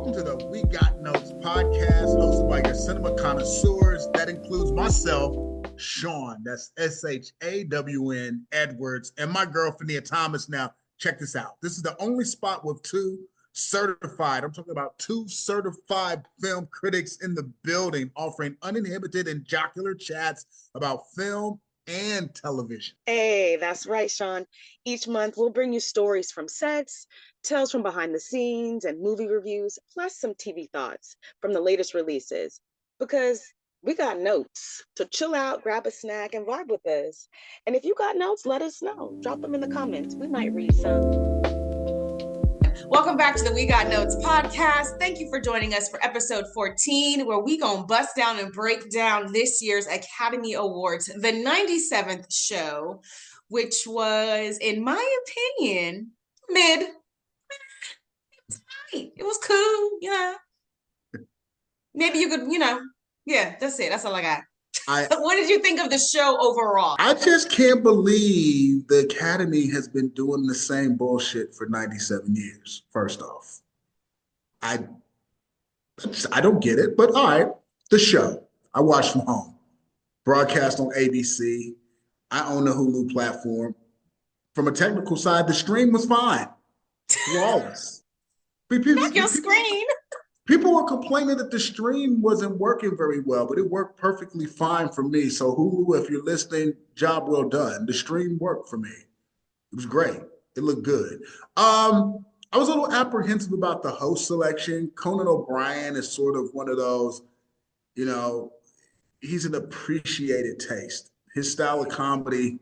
Welcome to the We Got Notes podcast, hosted by your cinema connoisseurs. That includes myself, Shawn, that's Shawn Edwards, and my girl, Fahnia Thomas. Now, check this out. This is the only spot with two certified, I'm talking about two certified film critics in the building, offering uninhibited and jocular chats about film and television. Hey, that's right, Shawn. Each month, we'll bring you stories from sets, tales from behind the scenes, and movie reviews, plus some TV thoughts from the latest releases. Because we got notes. So chill out, grab a snack, and vibe with us. And if you got notes, let us know. Drop them in the comments. We might read some. Welcome back to the We Got Notes podcast. Thank you for joining us for episode 14, where we gonna bust down and break down this year's Academy Awards, the 97th show, which was, in my opinion, mid. It was fine. It was cool, you know. Maybe you could, yeah, that's it. That's all I got. What did you think of the show overall? I just can't believe the Academy has been doing the same bullshit for 97 years, first off. I don't get it, but all right, the show. I watch from home. Broadcast on ABC. I own the Hulu platform. From a technical side, the stream was fine. Flawless. Not your screen. People were complaining that the stream wasn't working very well, but it worked perfectly fine for me. So Hulu, if you're listening, job well done. The stream worked for me. It was great. It looked good. I was a little apprehensive about the host selection. Conan O'Brien is sort of one of those, he's an appreciated taste. His style of comedy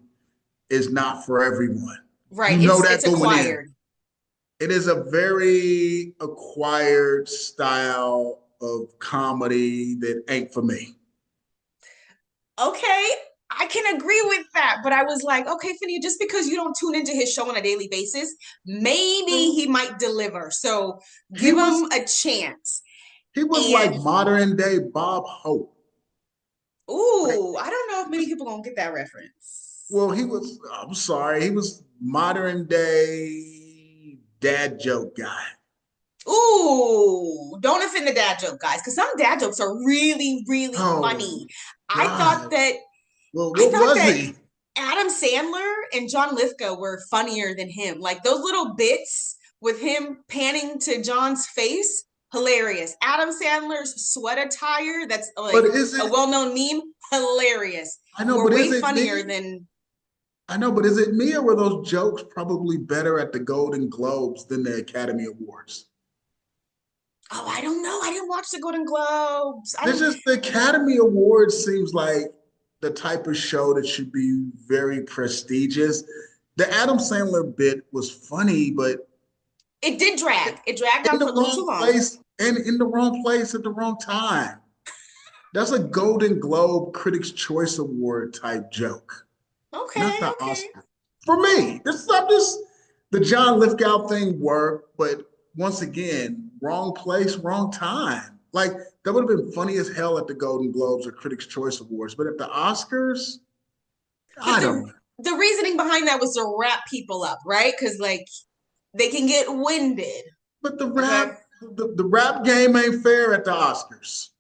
is not for everyone. Right. It's acquired. It is a very acquired style of comedy that ain't for me. Okay, I can agree with that, but I was like, okay, Fahnia, just because you don't tune into his show on a daily basis, maybe he might deliver. So give him a chance. He was like modern day Bob Hope. Ooh, I don't know if many people gonna get that reference. Well, he was modern day dad joke guy. Ooh, don't offend the dad joke guys, because some dad jokes are really, really funny. God. I thought that Adam Sandler and John Lithgow were funnier than him. Like those little bits with him panning to John's face, hilarious. Adam Sandler's sweat attire, that's like a well-known meme, hilarious. I know, but way funnier than I know, but is it me or were those jokes probably better at the Golden Globes than the Academy Awards? Oh, I don't know. I didn't watch the Golden Globes. The Academy Awards seems like the type of show that should be very prestigious. The Adam Sandler bit was funny, but it did drag. It dragged on for a little too long. And in the wrong place at the wrong time. That's a Golden Globe Critics' Choice Award type joke. Okay. Not the Oscar. For me, the John Lithgow thing worked, but once again, wrong place, wrong time. Like that would have been funny as hell at the Golden Globes or Critics' Choice Awards, but at the Oscars, the reasoning behind that was to wrap people up, right? Because like they can get winded. But the rap game ain't fair at the Oscars,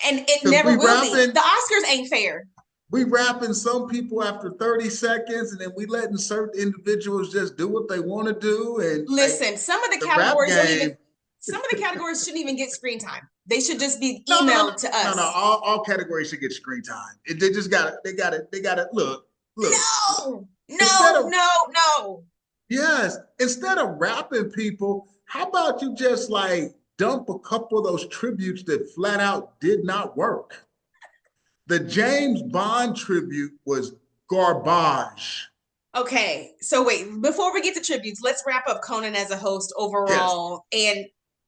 and it never will be. The Oscars ain't fair. We wrapping some people after 30 seconds, and then we letting certain individuals just do what they want to do. And listen, some of the categories shouldn't even get screen time. They should just be emailed to us. No, all categories should get screen time. They got it. Look. No. Yes, instead of rapping people, how about you just like dump a couple of those tributes that flat out did not work? The James Bond tribute was garbage. Okay, so wait, before we get to tributes, let's wrap up Conan as a host overall. Yes.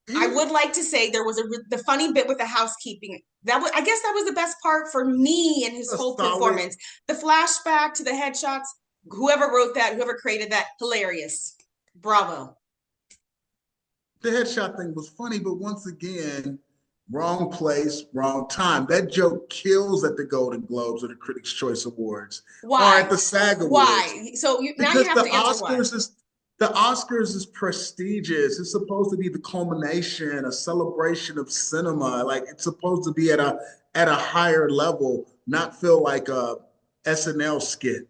And I would like to say there was the funny bit with the housekeeping. I guess that was the best part for me and his whole performance. The flashback to the headshots, whoever wrote that, whoever created that, hilarious. Bravo. The headshot thing was funny, but once again, wrong place, wrong time. That joke kills at the Golden Globes or the Critics' Choice Awards. Why? Or at the SAG Awards. Why? So now you have to answer why. The Oscars is prestigious. It's supposed to be the culmination, a celebration of cinema. Like it's supposed to be at a higher level, not feel like a SNL skit.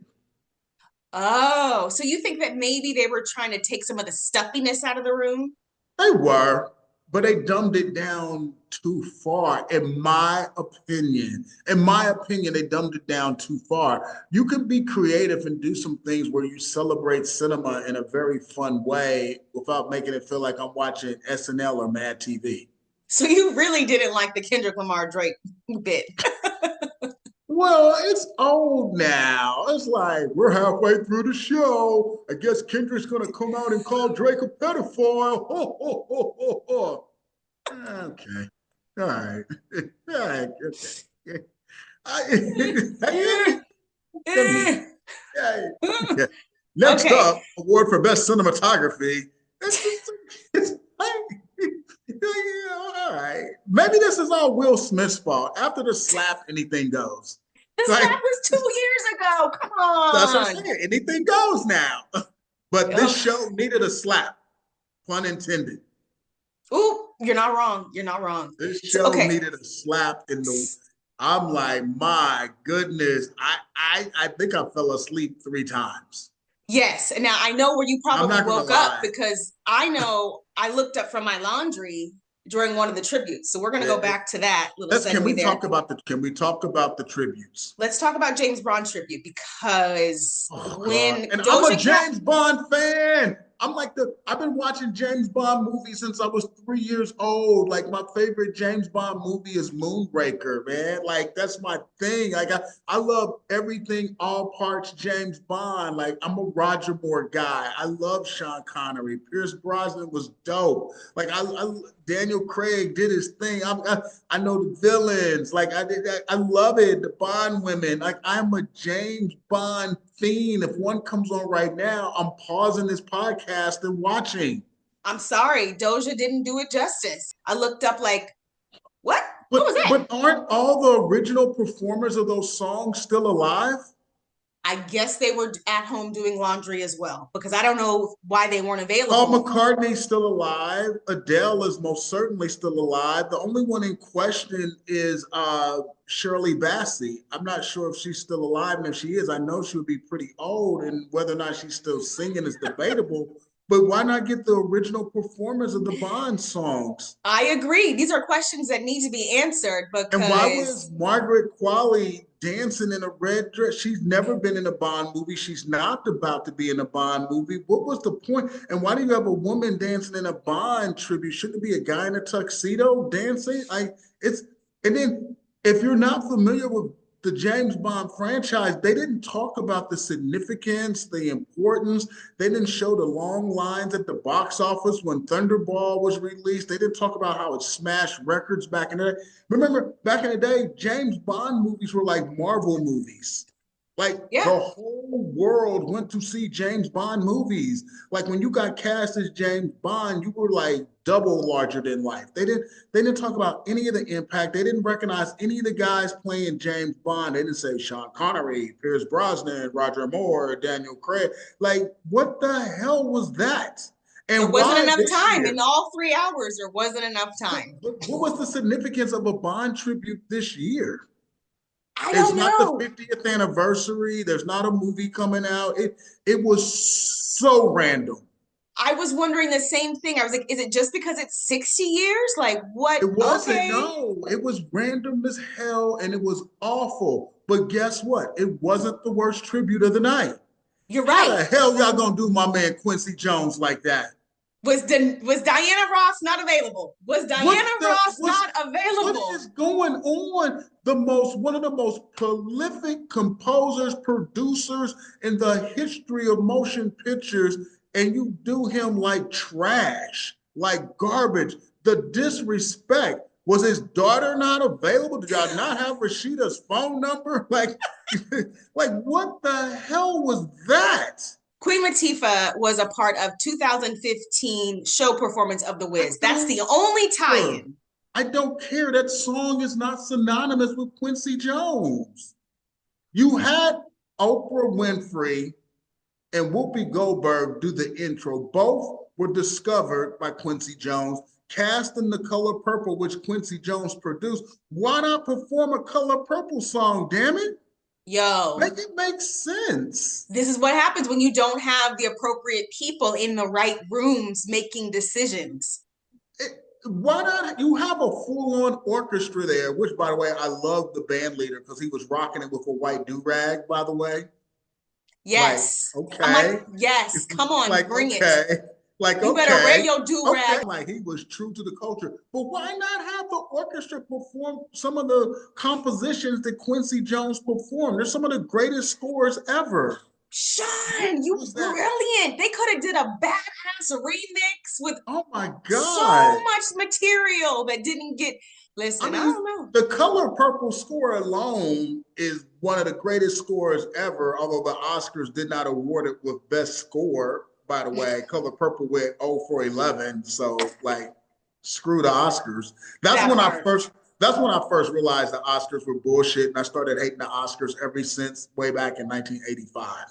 Oh, so you think that maybe they were trying to take some of the stuffiness out of the room? They were, but they dumbed it down too far, in my opinion. In my opinion, they dumbed it down too far. You can be creative and do some things where you celebrate cinema in a very fun way without making it feel like I'm watching SNL or Mad TV. So you really didn't like the Kendrick Lamar Drake bit. Well, it's old now. It's like we're halfway through the show. I guess Kendrick's gonna come out and call Drake a pedophile. Ho, ho, ho, ho, ho. Okay. All right. All right. Okay. I, yeah. Next Okay. up, award for best cinematography. It's like, yeah, all right. Maybe this is all Will Smith's fault. After the slap, anything goes. The Like, slap was 2 years ago. Come that's what I'm on. saying. Anything goes now. But this show needed a slap, pun intended. Ooh, you're not wrong. You're not wrong. This So, show okay. needed a slap in the. I'm like, my goodness. I think I fell asleep 3 times. Yes. And now I know where you I'm probably not gonna woke up lie. because I know I looked up from my laundry during one of the tributes. So we're going to go Yeah. back to that little Let's segue there. can we talk about the tributes? Let's talk about James Bond tribute because Oh when God. And I'm a Doja Cat, James Bond fan. I've been watching James Bond movies since I was 3 years old. Like my favorite James Bond movie is Moonraker, man. Like that's my thing. Like I love everything, all parts James Bond. Like I'm a Roger Moore guy. I love Sean Connery. Pierce Brosnan was dope. Like Daniel Craig did his thing. I know the villains. Like I love it. The Bond women. Like I'm a James Bond fiend. If one comes on right now, I'm pausing this podcast and watching. I'm sorry, Doja didn't do it justice. I looked up like, what? What was that? But aren't all the original performers of those songs still alive? I guess they were at home doing laundry as well because I don't know why they weren't Paul available. McCartney's still alive. Adele is most certainly still alive. The only one in question is Shirley Bassey. I'm not sure if she's still alive, and if she is, I know she would be pretty old, and whether or not she's still singing is debatable. But why not get the original performers of the Bond songs? I agree. These are questions that need to be answered And why was because Margaret Qualley dancing in a red dress? She's never been in a Bond movie. She's not about to be in a Bond movie. What was the point? And why do you have a woman dancing in a Bond tribute? Shouldn't it be a guy in a tuxedo dancing? And then if you're not familiar with the James Bond franchise, they didn't talk about the significance, the importance. They didn't show the long lines at the box office when Thunderball was released. They didn't talk about how it smashed records back in the day. Remember, back in the day, James Bond movies were like Marvel movies. Like yeah, the whole world went to see James Bond movies. Like when you got cast as James Bond, you were like double larger than life. They didn't talk about any of the impact. They didn't recognize any of the guys playing James Bond. They didn't say Sean Connery, Pierce Brosnan, Roger Moore, Daniel Craig. Like what the hell was that? And there wasn't enough time year? in all 3 hours. There wasn't enough time. What was the significance of a Bond tribute this year? I It's don't not the know. 50th anniversary. There's not a movie coming out. It was so random. I was wondering the same thing. I was like, is it just because it's 60 years? Like what? It wasn't, Okay. no. It was random as hell and it was awful. But guess what? It wasn't the worst tribute of the night. You're How right. the hell y'all gonna do my man Quincy Jones like that? Was Diana Ross not available? Was Diana Ross not available? What is going on? One of the most prolific composers, producers in the history of motion pictures, and you do him like trash, like garbage. The disrespect. Was his daughter not available? Did y'all not have Rashida's phone number? Like what the hell was that? Queen Latifah was a part of 2015 show performance of The Wiz. That's the only tie-in. I don't care. That song is not synonymous with Quincy Jones. You had Oprah Winfrey and Whoopi Goldberg do the intro. Both were discovered by Quincy Jones, cast in The Color Purple, which Quincy Jones produced. Why not perform a Color Purple song, damn it? Yo, Make it make sense. this is what happens when you don't have the appropriate people in the right rooms making decisions. Why not? You have a full-on orchestra there, which, by the way, I love the band leader because he was rocking it with a white do-rag, by the way. Yes. Like, okay. I'm like, yes, come on, like, bring okay. it. Like, you okay. better wear your do-rag. Okay. Like, he was true to the culture. But why not have the orchestra perform some of the compositions that Quincy Jones performed? They're some of the greatest scores ever. Shawn, you brilliant. They could have did a badass remix with oh my God, so much material that didn't get. Listen, I don't know. The Color Purple score alone is one of the greatest scores ever, although the Oscars did not award it with Best Score, by the way. Color Purple went 0 for 11, so like screw the Oscars. That's when I first realized the Oscars were bullshit, and I started hating the Oscars ever since way back in 1985.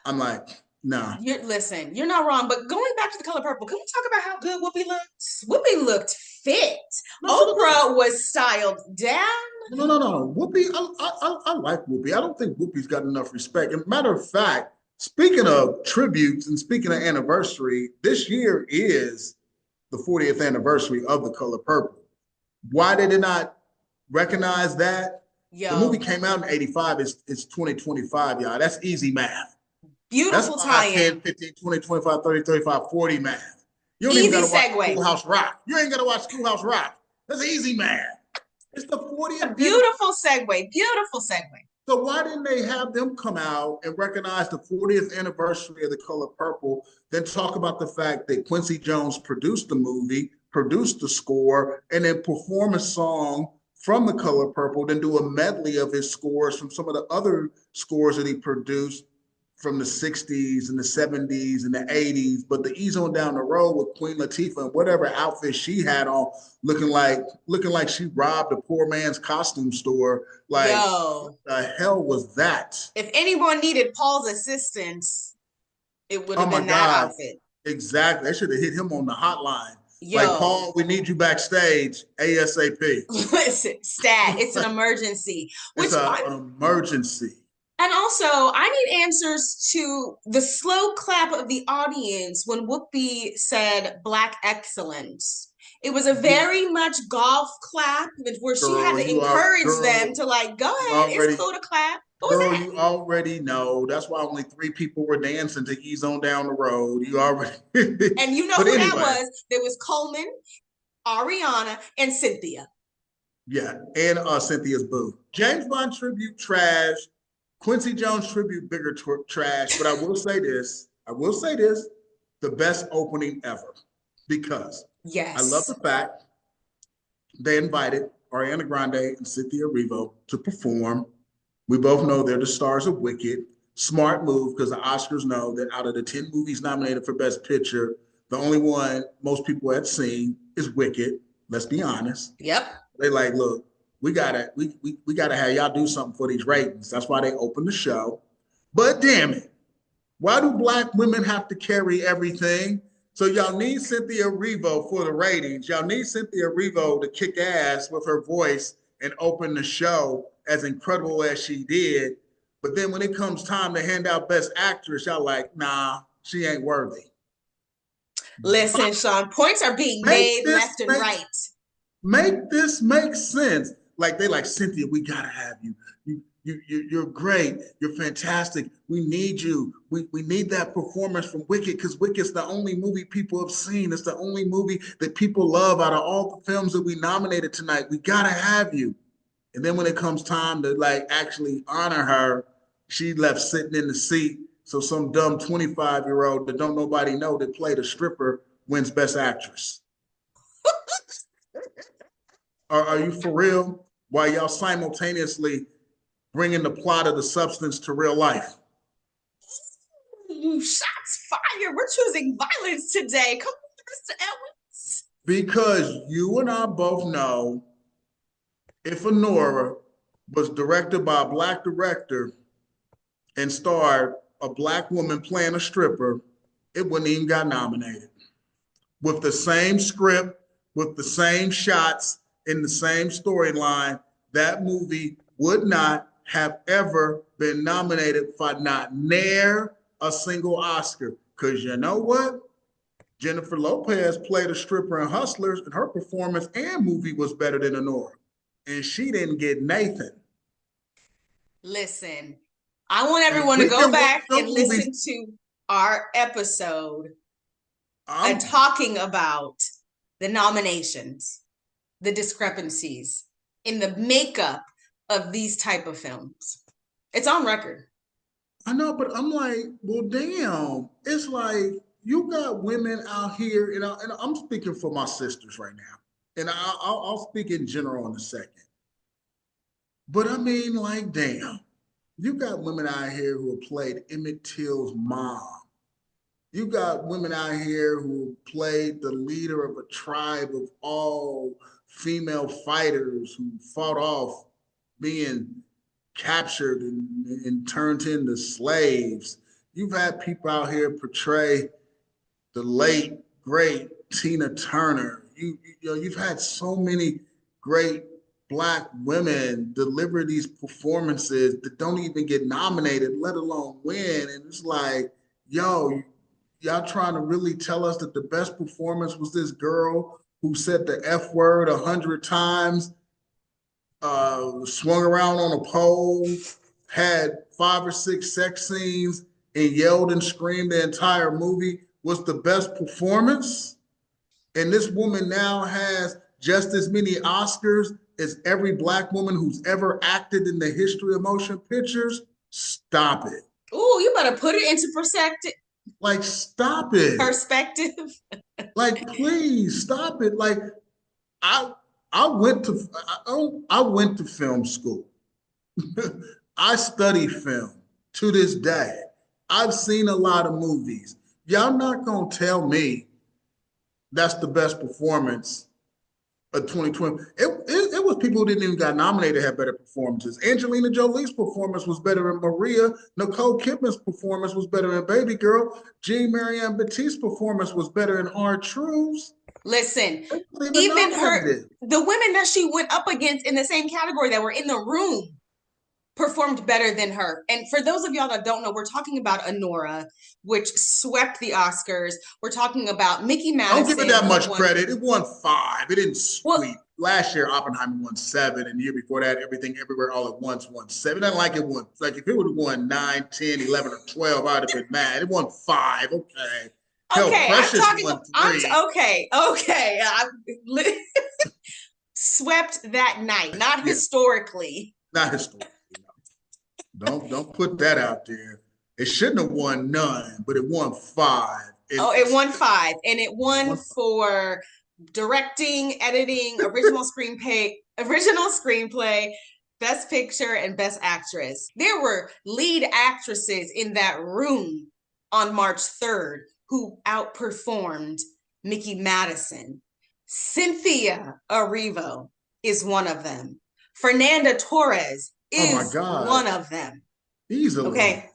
I'm like, nah. Listen, you're not wrong, but going back to The Color Purple, can we talk about how good Whoopi looked? Whoopi looked fit. Oprah was styled down. No. Whoopi, I like Whoopi. I don't think Whoopi's got enough respect. And matter of fact, speaking of tributes and speaking of anniversary, this year is the 40th anniversary of The Color Purple. Why they did not recognize that? Yo. The movie came out in 85. It's 2025, y'all. That's easy math. Beautiful tie-in. 10, 15, 20, 25, 30, 35, 40 math. You don't easy even gotta segue. watch Schoolhouse Rock. You ain't got to watch Schoolhouse Rock. That's easy math. It's the 40th. Beautiful segue. Beautiful segue. So why didn't they have them come out and recognize the 40th anniversary of The Color Purple, then talk about the fact that Quincy Jones produced the movie, produced the score, and then perform a song from The Color Purple, then do a medley of his scores from some of the other scores that he produced from the 60s and the 70s and the 80s, but the ease on down the road with Queen Latifah and whatever outfit she had on, looking like she robbed a poor man's costume store. Like, what the hell was that? If anyone needed Paul's assistance, it would have been that outfit. Exactly. They should have hit him on the hotline. Like, Paul, we need you backstage ASAP. Listen, stat, it's an emergency. It's an emergency. And also, I need answers to the slow clap of the audience when Whoopi said Black excellence. It was a very much golf clap where she had to encourage them to like, go ahead, it's cool to clap. Girl, you already know. That's why only 3 people were dancing to Ease On Down the Road. You already. And you know who that was? There was Coleman, Ariana, and Cynthia. Yeah, and Cynthia's boo. James Bond tribute, trash. Quincy Jones tribute, bigger trash. But I will say this, the best opening ever. Because I love the fact they invited Ariana Grande and Cynthia Erivo to perform. We both know they're the stars of Wicked. Smart move, because the Oscars know that out of the 10 movies nominated for Best Picture, the only one most people had seen is Wicked. Let's be honest. Yep. They like, look, we gotta have y'all do something for these ratings. That's why they opened the show. But damn it, why do Black women have to carry everything? So y'all need Cynthia Erivo for the ratings. Y'all need Cynthia Erivo to kick ass with her voice and open the show as incredible as she did. But then when it comes time to hand out Best Actress, y'all like, nah, she ain't worthy. Listen, Shawn, points are being made left and right. Make this make sense. Like, they like, Cynthia, we gotta have you. You're great. You're fantastic. We need you. We need that performance from Wicked, because Wicked's the only movie people have seen. It's the only movie that people love out of all the films that we nominated tonight. We gotta have you. And then when it comes time to like actually honor her, she left sitting in the seat. So some dumb 25-year-old that don't nobody know that played a stripper wins Best Actress. Are you for real? While y'all simultaneously bringing the plot of The Substance to real life. Shots fired. We're choosing violence today. Come on, Mr. Edwards. Because you and I both know if Anora was directed by a Black director and starred a black woman playing a stripper, it wouldn't even got nominated. With the same script, with the same shots, in the same storyline, that movie would not have ever been nominated for not near a single Oscar. Because you know what? Jennifer Lopez played a stripper in Hustlers, and her performance and movie was better than Anora. And she didn't get Nathan. Listen, I want everyone to go back and listen to our episode and talking about the nominations, the discrepancies in the makeup of these type of films. It's on record. I know, but I'm like, well, damn. It's like you got women out here, and I'm speaking for my sisters right now, and I'll speak in general in a second. But I mean, like, damn, you got women out here who have played Emmett Till's mom. You got women out here who played the leader of a tribe of all female fighters who fought off being captured and turned into slaves. You've had people out here portray the late, great Tina Turner. You've had so many great Black women deliver these performances that don't even get nominated, let alone win. And it's like, yo, y'all trying to really tell us that the best performance was this girl who said the F word 100 times, swung around on a pole, had 5 or 6 sex scenes, and yelled and screamed the entire movie was the best performance? And this woman now has just as many Oscars as every Black woman who's ever acted in the history of motion pictures? Stop it. Ooh, you better put it into perspective. Like, stop it. Perspective. Like, please stop it. Like, I went to film school. I study film to this day. I've seen a lot of movies. Y'all not gonna tell me that's the best performance of 2020. It was people who didn't even got nominated had better performances. Angelina Jolie's performance was better in Maria. Nicole Kidman's performance was better in Baby Girl. Jean Marianne Baptiste's performance was better in Hard Truths. Listen, even the women that she went up against in the same category that were in the room performed better than her. And for those of y'all that don't know, we're talking about Anora, which swept the Oscars. We're talking about Mickey Madison. Don't give it that much credit. It won 5. It didn't sweep. Last year, Oppenheimer won 7, and the year before that, Everything Everywhere All at Once won 7. Not like it won. Like if it would have won 9, 10, 11, or 12, I'd have been mad. It won 5. Okay. Okay, Precious okay. Swept that night, not historically. Not historically. Don't put that out there. It shouldn't have won none, but it won 5. It won 5, and it won for directing, editing, original screenplay, best picture, and best actress. There were lead actresses in that room on March 3rd who outperformed Mickey Madison. Cynthia Erivo is one of them. Fernanda Torres is one of them. Easily. Okay.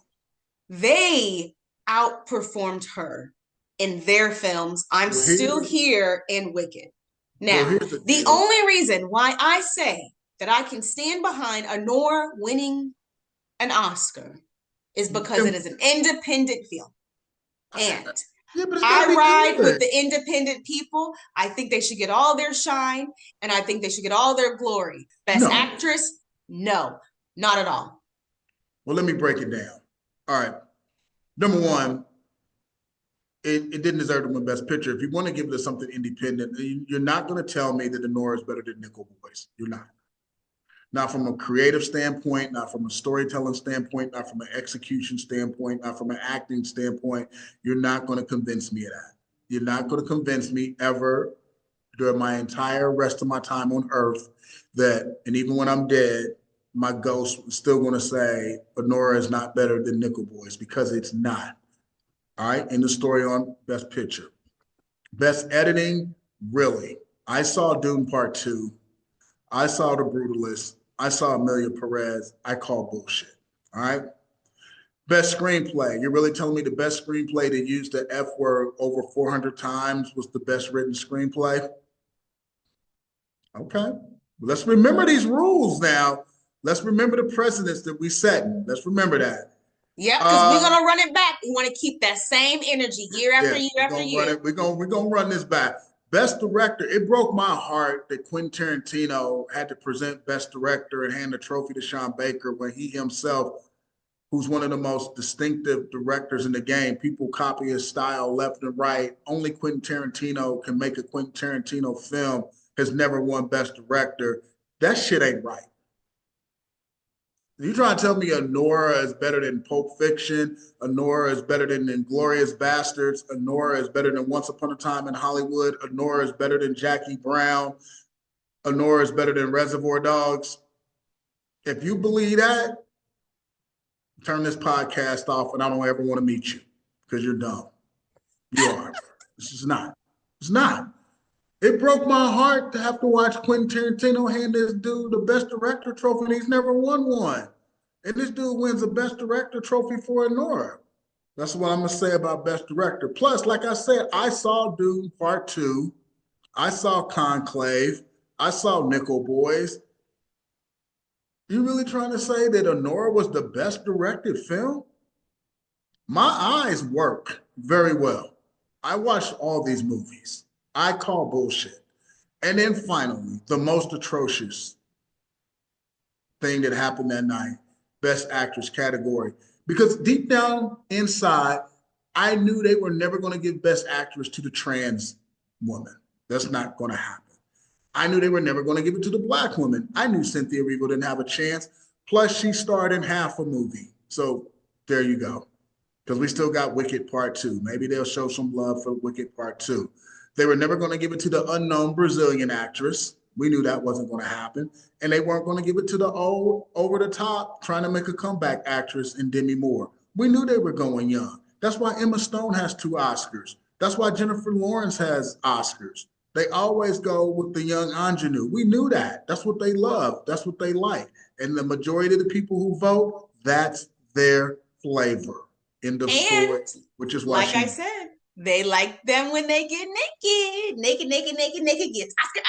They outperformed her in their films. I'm Still Here and Wicked. Now, the only reason why I say that I can stand behind Anora winning an Oscar is because it is an independent film. And I ride with the independent people. I think they should get all their shine, and I think they should get all their glory. Best actress? No, not at all. Well, let me break it down. All right. Number one, it didn't deserve to win Best Picture. If you want to give it to something independent, you're not going to tell me that Anora is better than Nickel Boys. You're not. Not from a creative standpoint, not from a storytelling standpoint, not from an execution standpoint, not from an acting standpoint. You're not going to convince me of that. You're not going to convince me ever during my entire rest of my time on Earth that, and even when I'm dead, my ghost is still going to say Anora is not better than Nickel Boys, because it's not. All right, in the story on Best Picture. Best Editing, really. I saw Dune Part 2. I saw The Brutalist. I saw Amelia Perez. I call bullshit. All right. Best screenplay. You're really telling me the best screenplay that used the F word over 400 times was the best written screenplay? Okay. Let's remember these rules now. Let's remember the precedents that we set. Let's remember that. Yep, because we're gonna run it back. We want to keep that same energy year after year after year. Run it. We're gonna run this back. Best director. It broke my heart that Quentin Tarantino had to present Best Director and hand the trophy to Sean Baker when he himself, who's one of the most distinctive directors in the game, people copy his style left and right. Only Quentin Tarantino can make a Quentin Tarantino film. Has never won Best Director. That shit ain't right. You trying to tell me Anora is better than Pulp Fiction? Anora is better than Inglourious Bastards? Anora is better than Once Upon a Time in Hollywood? Anora is better than Jackie Brown? Anora is better than Reservoir Dogs? If you believe that, turn this podcast off and I don't ever want to meet you because you're dumb. You are. This is not. It's not. It broke my heart to have to watch Quentin Tarantino hand this dude the Best Director trophy, and he's never won one. And this dude wins the Best Director trophy for Anora. That's what I'm going to say about Best Director. Plus, like I said, I saw Dune Part 2. I saw Conclave. I saw Nickel Boys. You really trying to say that Anora was the best directed film? My eyes work very well. I watched all these movies. I call bullshit. And then finally, the most atrocious thing that happened that night, Best Actress category. Because deep down inside, I knew they were never going to give Best Actress to the trans woman. That's not going to happen. I knew they were never going to give it to the Black woman. I knew Cynthia Erivo didn't have a chance. Plus, she starred in half a movie. So there you go. Because we still got Wicked Part 2. Maybe they'll show some love for Wicked Part 2. They were never going to give it to the unknown Brazilian actress. We knew that wasn't going to happen. And they weren't going to give it to the old, over-the-top, trying to make a comeback actress in Demi Moore. We knew they were going young. That's why Emma Stone has 2 Oscars. That's why Jennifer Lawrence has Oscars. They always go with the young ingenue. We knew that. That's what they love. That's what they like. And the majority of the people who vote, that's their flavor. End of story, which is why like I said, they like them when they get naked. Naked gets Oscar.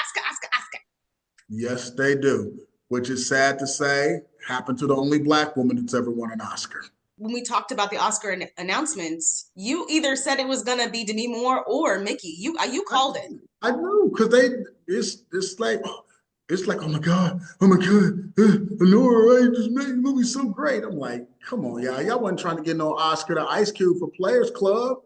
Yes, they do. Which is sad to say, happened to the only Black woman that's ever won an Oscar. When we talked about the Oscar announcements, you either said it was gonna be Demi Moore or Mickey. You called it. I know, because it's like oh my god, Anora, right? Just made the movie so great. I'm like, come on, y'all wasn't trying to get no Oscar to Ice Cube for Players Club.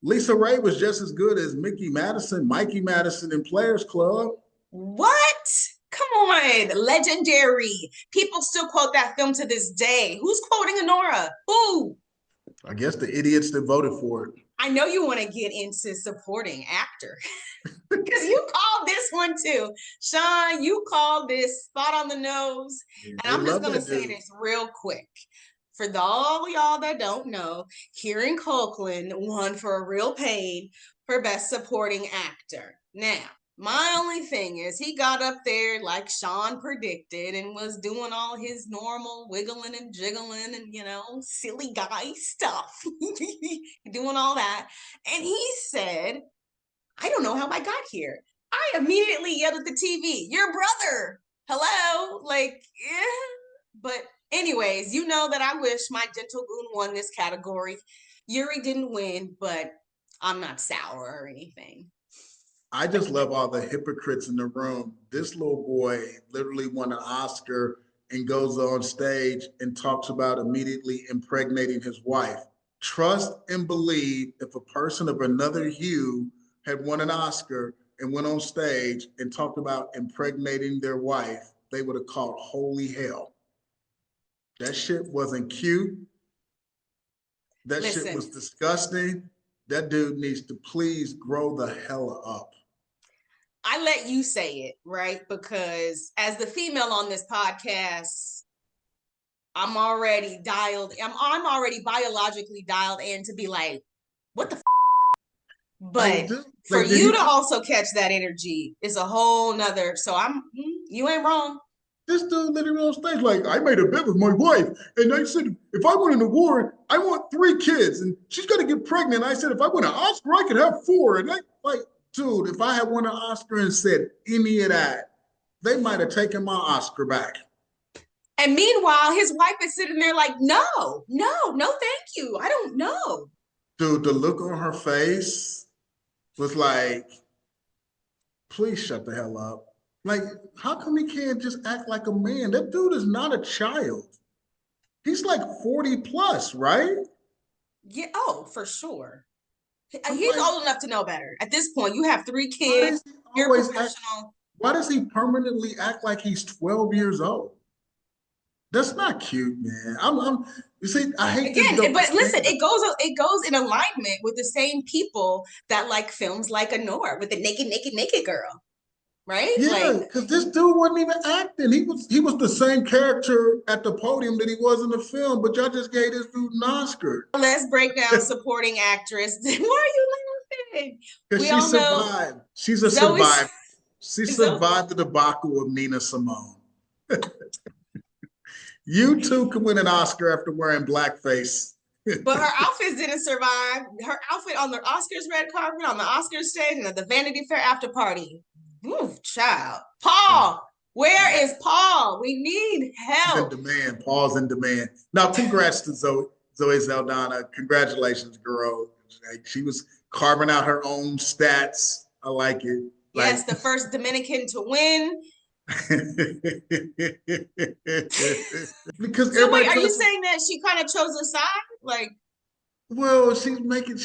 Lisa Ray was just as good as Mikey Madison in Players Club. What? Come on, legendary. People still quote that film to this day. Who's quoting Anora? Who? I guess the idiots that voted for it. I know you want to get into supporting actor because you called this one too. Shawn, you called this spot on the nose. Yeah, and I'm just going to say this real quick. For all y'all that don't know, Kieran Culkin won for A Real Pain for Best Supporting Actor. Now, my only thing is he got up there like Shawn predicted and was doing all his normal wiggling and jiggling and, silly guy stuff. Doing all that. And he said, I don't know how I got here. I immediately yelled at the TV, your brother. Hello? But anyways, you know that I wish my gentle goon won this category. Yuri didn't win, but I'm not sour or anything. I just love all the hypocrites in the room. This little boy literally won an Oscar and goes on stage and talks about immediately impregnating his wife. Trust and believe if a person of another hue had won an Oscar and went on stage and talked about impregnating their wife, they would have called holy hell. That shit wasn't cute. That shit was disgusting. That dude needs to please grow the hell up. I let you say it, right? Because as the female on this podcast, I'm already biologically dialed in to be like, what the f-? But for you to also catch that energy is a whole nother. So you ain't wrong. This dude literally on stage, like, I made a bet with my wife, and I said, if I win an award, I want 3 kids, and she's gonna get pregnant. I said, if I win an Oscar, I could have 4. And I like, dude, if I had won an Oscar and said any of that, they might have taken my Oscar back. And meanwhile, his wife is sitting there like, no, thank you. I don't know. Dude, the look on her face was like, please shut the hell up. Like, how come he can't just act like a man? That dude is not a child. He's like 40 plus, right? Yeah, oh, for sure. I'm He's like, old enough to know better. At this point, you have 3 kids. You're professional. Why does he permanently act like he's 12 years old? That's not cute, man. You see, I hate again, this. but listen, it goes in alignment with the same people that like films like Anora with the naked girl. Right? Yeah, because this dude wasn't even acting. He was the same character at the podium that he was in the film, but y'all just gave this dude an Oscar. Let's break down supporting actress. Why are you laughing? Because she survived. She's a survivor. She survived the debacle of Nina Simone. You too can win an Oscar after wearing blackface. But her outfits didn't survive. Her outfit on the Oscars red carpet, on the Oscars stage, and at the Vanity Fair after party. Ooh, child. Paul, where is Paul? We need help. He's in demand. Paul's in demand. Now, congrats to Zoe Saldana. Congratulations, girl. She was carving out her own stats. I like it. Yes, the first Dominican to win. Because so wait, are you saying that she kind of chose a side? Like, well, she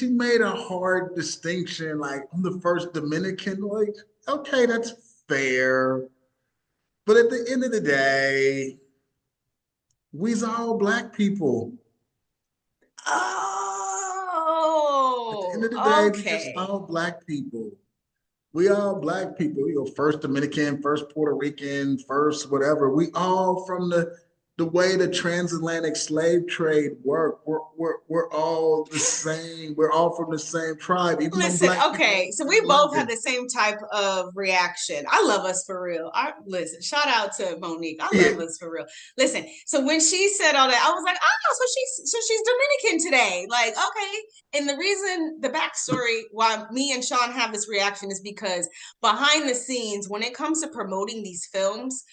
made a hard distinction. Like, I'm the first Dominican. Like, okay, that's fair. But at the end of the day, we's all black people. Oh, at the end of the day, we just all black people. We all black people, first Dominican, first Puerto Rican, first whatever. We all from the way the transatlantic slave trade worked. We're all the same. We're all from the same tribe. Listen, okay, so we both have the same type of reaction. I love us for real. Listen, shout out to Monique. I love us for real. Listen, so when she said all that, I was like, oh, so she's Dominican today. Like, okay. And the reason, the backstory why me and Shawn have this reaction is because behind the scenes, when it comes to promoting these films,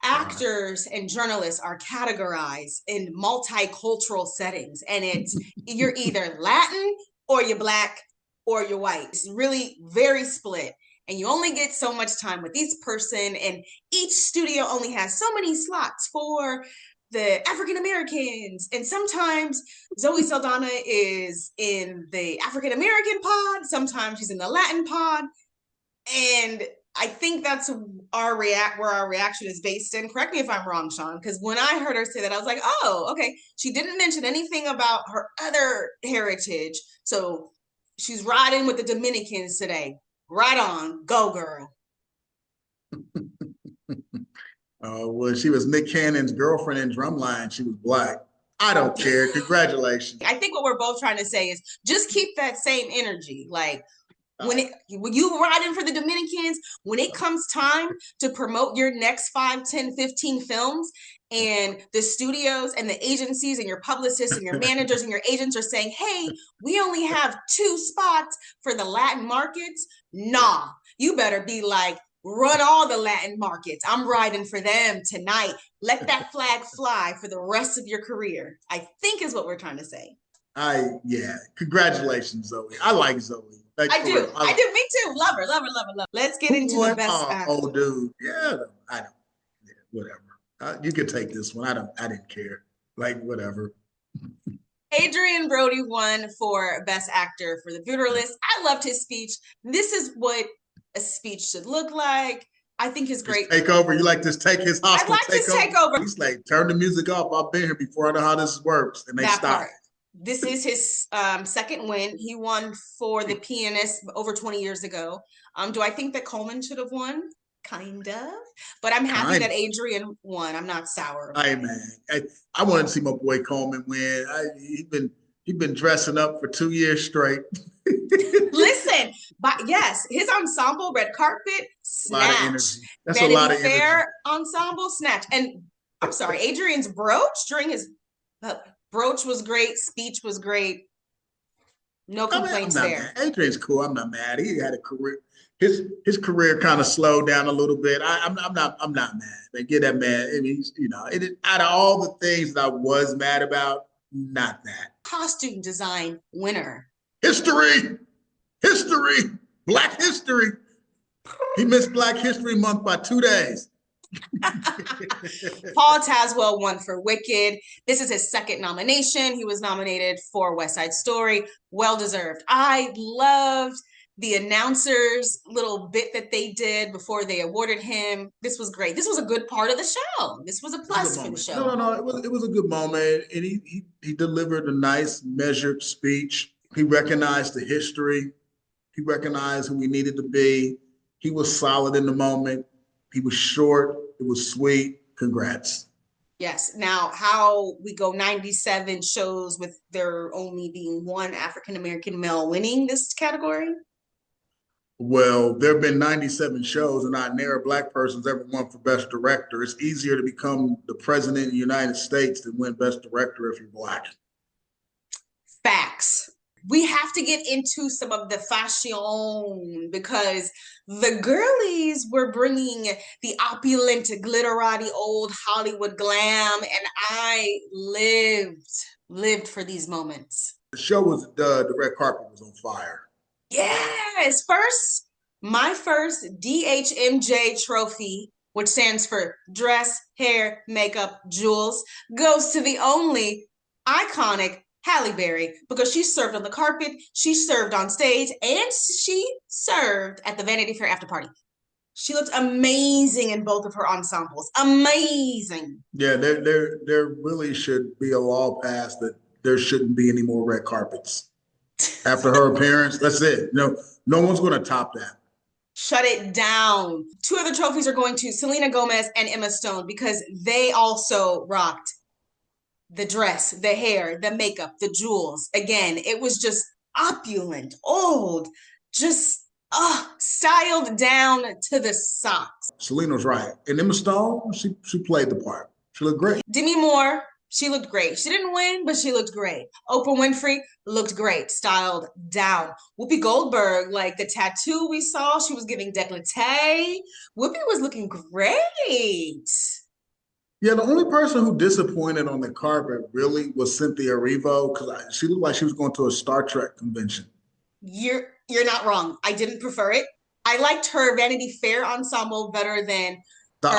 actors and journalists are categorized in multicultural settings, and you're either Latin or you're black or you're white. It's really very split, and you only get so much time with each person, and each studio only has so many slots for the African Americans. And sometimes Zoe Saldana is in the African American pod, sometimes she's in the Latin pod, and I think that's where our reaction is based in. Correct me if I'm wrong, Shawn, because when I heard her say that, I was like, oh, okay. She didn't mention anything about her other heritage. So she's riding with the Dominicans today. Right on. Go, girl. Well, she was Nick Cannon's girlfriend in Drumline. She was black. I don't care. Congratulations. I think what we're both trying to say is just keep that same energy. Like, when you riding for the Dominicans, when it comes time to promote your next 5, 10, 15 films, and the studios and the agencies and your publicists and your managers and your agents are saying, hey, we only have 2 spots for the Latin markets. Nah, you better be like, run all the Latin markets. I'm riding for them tonight. Let that flag fly for the rest of your career, I think is what we're trying to say. Congratulations, Zoe. I like Zoe. Like, I do. Me too. Love her. Let's get into the best actor. Oh, dude. Yeah, I don't. Yeah, whatever. You could take this one. I didn't care. Like, whatever. Adrien Brody won for Best Actor for The Brutalist. I loved his speech. This is what a speech should look like. I think it's great. Take over. You like this? Take his hostile. I like this takeover. He's like, turn the music off. I've been here before. I know how this works, and they stop. This is his second win. He won for The Pianist over 20 years ago. Do I think that Coleman should have won? Kind of. But I'm happy that Adrien won. I'm not sour. I wanted to see my boy Coleman win. He's been dressing up for 2 years straight. Listen, But yes, his ensemble, red carpet, A lot of snatch. energy. That's Vanity a lot of Fair energy. ensemble, snatch. And I'm sorry, Adrien's brooch during his brooch was great. Speech was great. No complaints I'm not there. mad. Adrian's cool. I'm not mad. He had a career. His career kind of slowed down a little bit. I'm not mad. They get that man. I mean, out of all the things that I was mad about, not that. Costume design winner. History, Black history. He missed Black History Month by 2 days. Paul Tazewell won for Wicked. This is his second nomination. He was nominated for West Side Story. Well deserved. I loved the announcers' little bit that they did before they awarded him. This was great. This was a good part of the show. This was a plus for the show. No. It was a good moment, and he delivered a nice, measured speech. He recognized the history. He recognized who we needed to be. He was solid in the moment. He was short. It was sweet. Congrats. Yes. Now, how we go 97 shows with there only being one African-American male winning this category? Well, there have been 97 shows, and not near a Black person's ever won for Best Director. It's easier to become the president of the United States than win Best Director if you're Black. Facts. We have to get into some of the fashion because the girlies were bringing the opulent, glitterati old Hollywood glam, and I lived for these moments. The show was the red carpet was on fire. Yes, my first DHMJ trophy, which stands for dress, hair, makeup, jewels, goes to the only iconic Halle Berry, because she served on the carpet, she served on stage, and she served at the Vanity Fair after party. She looked amazing in both of her ensembles. Amazing. Yeah, there really should be a law passed that there shouldn't be any more red carpets. After her appearance, that's it. No one's going to top that. Shut it down. Two other trophies are going to Selena Gomez and Emma Stone because they also rocked the dress, the hair, the makeup, the jewels. Again, it was just opulent, old, just styled down to the socks. Selena's right. And Emma Stone, she played the part. She looked great. Demi Moore, she looked great. She didn't win, but she looked great. Oprah Winfrey looked great, styled down. Whoopi Goldberg, like the tattoo we saw, she was giving décolleté. Whoopi was looking great. Yeah, the only person who disappointed on the carpet really was Cynthia Erivo because she looked like she was going to a Star Trek convention. You're not wrong. I didn't prefer it. I liked her Vanity Fair ensemble better than the her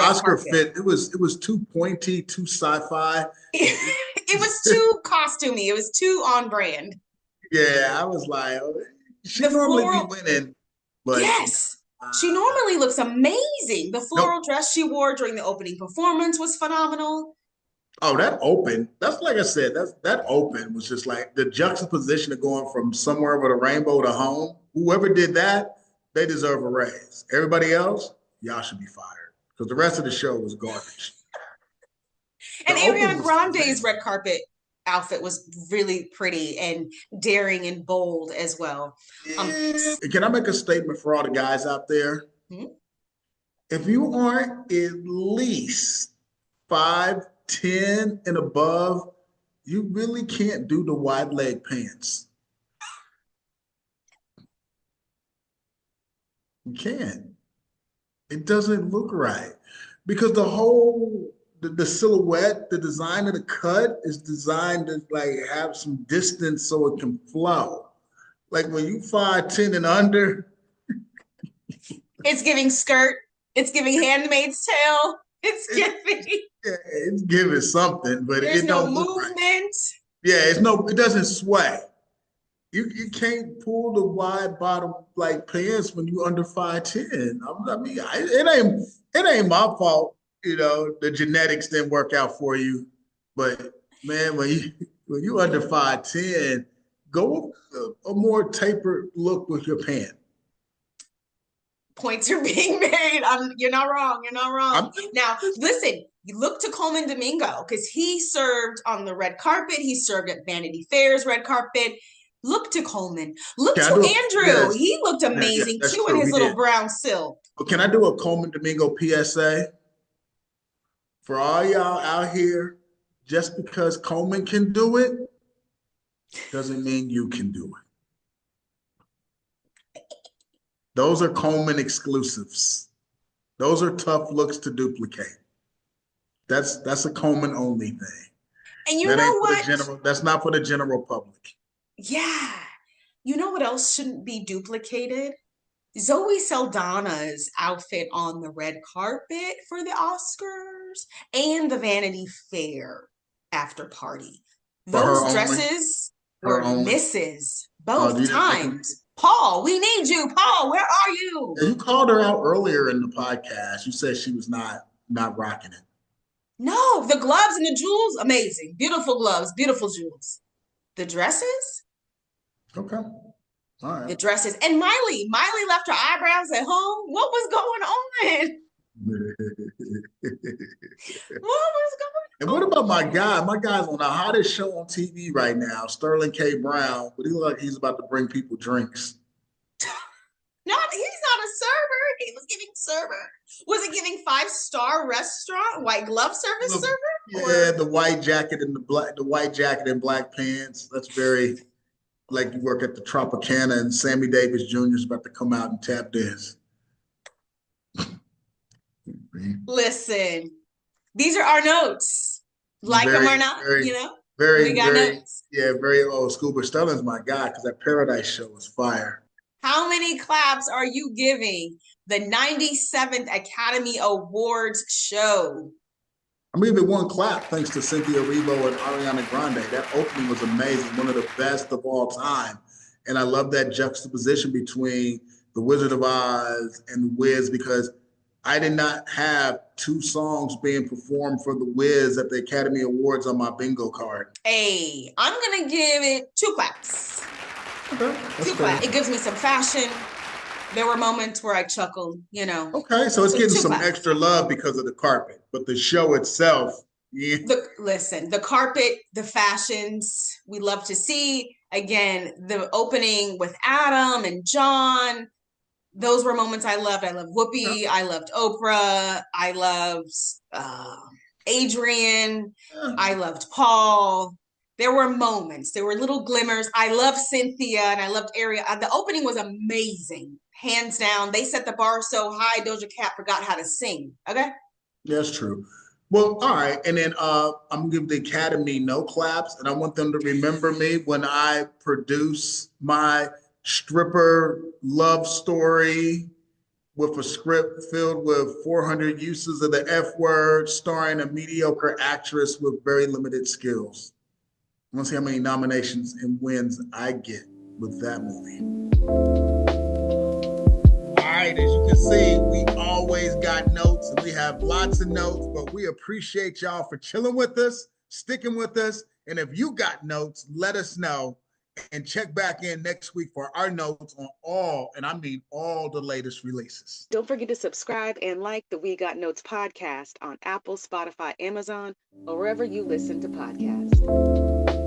Oscar fit. It was too pointy, too sci-fi. It was too costumey. It was too on brand. Yeah, I was like, she normally be winning, but yes. She normally looks amazing. The floral dress she wore during the opening performance was phenomenal. Oh, that open. That's like I said, that open was just like the juxtaposition of going from somewhere over the rainbow to home. Whoever did that, they deserve a raise. Everybody else, y'all should be fired because the rest of the show was garbage. And Ariana Grande's red carpet outfit was really pretty and daring and bold as well. Can I make a statement for all the guys out there? Mm-hmm. If you aren't at least 5'10" and above, you really can't do the wide leg pants. You can't. It doesn't look right because the silhouette, the design of the cut is designed to like have some distance so it can flow. Like when you 5'10" and under, it's giving skirt. It's giving Handmaid's Tale. It's giving something, but there's it no don't movement. Look right. Yeah, it doesn't sway. You can't pull the wide bottom like pants when you under 5'10". I mean, it ain't my fault. The genetics didn't work out for you, but man, when you under 5'10", go a more tapered look with your pant. Points are being made. You're not wrong. Now, listen, you look to Coleman Domingo because he served on the red carpet. He served at Vanity Fair's red carpet. Look to Coleman. Look Can I to do Andrew. yes. He looked amazing That's too true. in his He little did. brown silk. But can I do a Coleman Domingo PSA for all y'all out here? Just because Coleman can do it doesn't mean you can do it. Those are Coleman exclusives. Those are tough looks to duplicate. That's a Coleman only thing. And you That know ain't for the what? general. That's not for the general public. Yeah. You know what else shouldn't be duplicated? Zoe Saldana's outfit on the red carpet for the Oscars and the Vanity Fair after party. For her Those only. dresses Her were only. misses Oh, both you didn't like them? times. Paul, we need you. Paul, where are you? Yeah, you called her out earlier in the podcast. You said she was not rocking it. No, the gloves and the jewels, amazing. Beautiful gloves, beautiful jewels. The dresses? Okay. All The right. dresses. And Miley left her eyebrows at home. What was going on? What was going And what about my guy? My guy's on the hottest show on TV right now, Sterling K. Brown, but he looks like he's about to bring people drinks. He's not a server. He was giving server. Was it giving 5-star restaurant, white glove service Look, server? yeah, the white jacket and the white jacket and black pants. That's very like you work at the Tropicana and Sammy Davis Jr. is about to come out and tap dance. Listen, these are our notes. Like them or not, very, you know? Very, We got very, notes. yeah, very old school. But Sterling's my guy because that Paradise show was fire. How many claps are you giving the 97th Academy Awards show? I'm giving one clap thanks to Cynthia Erivo and Ariana Grande. That opening was amazing, one of the best of all time. And I love that juxtaposition between The Wizard of Oz and The Wiz because I did not have 2 songs being performed for The Wiz at the Academy Awards on my bingo card. Hey, I'm going to give it 2 claps. Okay, 2 claps. It gives me some fashion. There were moments where I chuckled, you know. Okay, so it's getting some claps. extra love because of the carpet, but the show itself, yeah. Listen, the carpet, the fashions, we love to see. Again, the opening with Adam and John, those were moments I loved. I loved Whoopi. Yeah. I loved Oprah. I loved Adrien. Yeah. I loved Paul. There were moments. There were little glimmers. I loved Cynthia and I loved Ariel. The opening was amazing. Hands down. They set the bar so high, Doja Cat forgot how to sing. Okay? That's true. Well, all right. And then I'm going to give the Academy no claps. And I want them to remember me when I produce my stripper love story with a script filled with 400 uses of the F word, starring a mediocre actress with very limited skills. I want to see how many nominations and wins I get with that movie. All right, as you can see, we always got notes and we have lots of notes, but we appreciate y'all for chilling with us, sticking with us. And if you got notes, let us know and check back in next week for our notes on all, and I mean all the latest releases. Don't forget to subscribe and like the We Got Notes podcast on Apple, Spotify, Amazon, or wherever you listen to podcasts.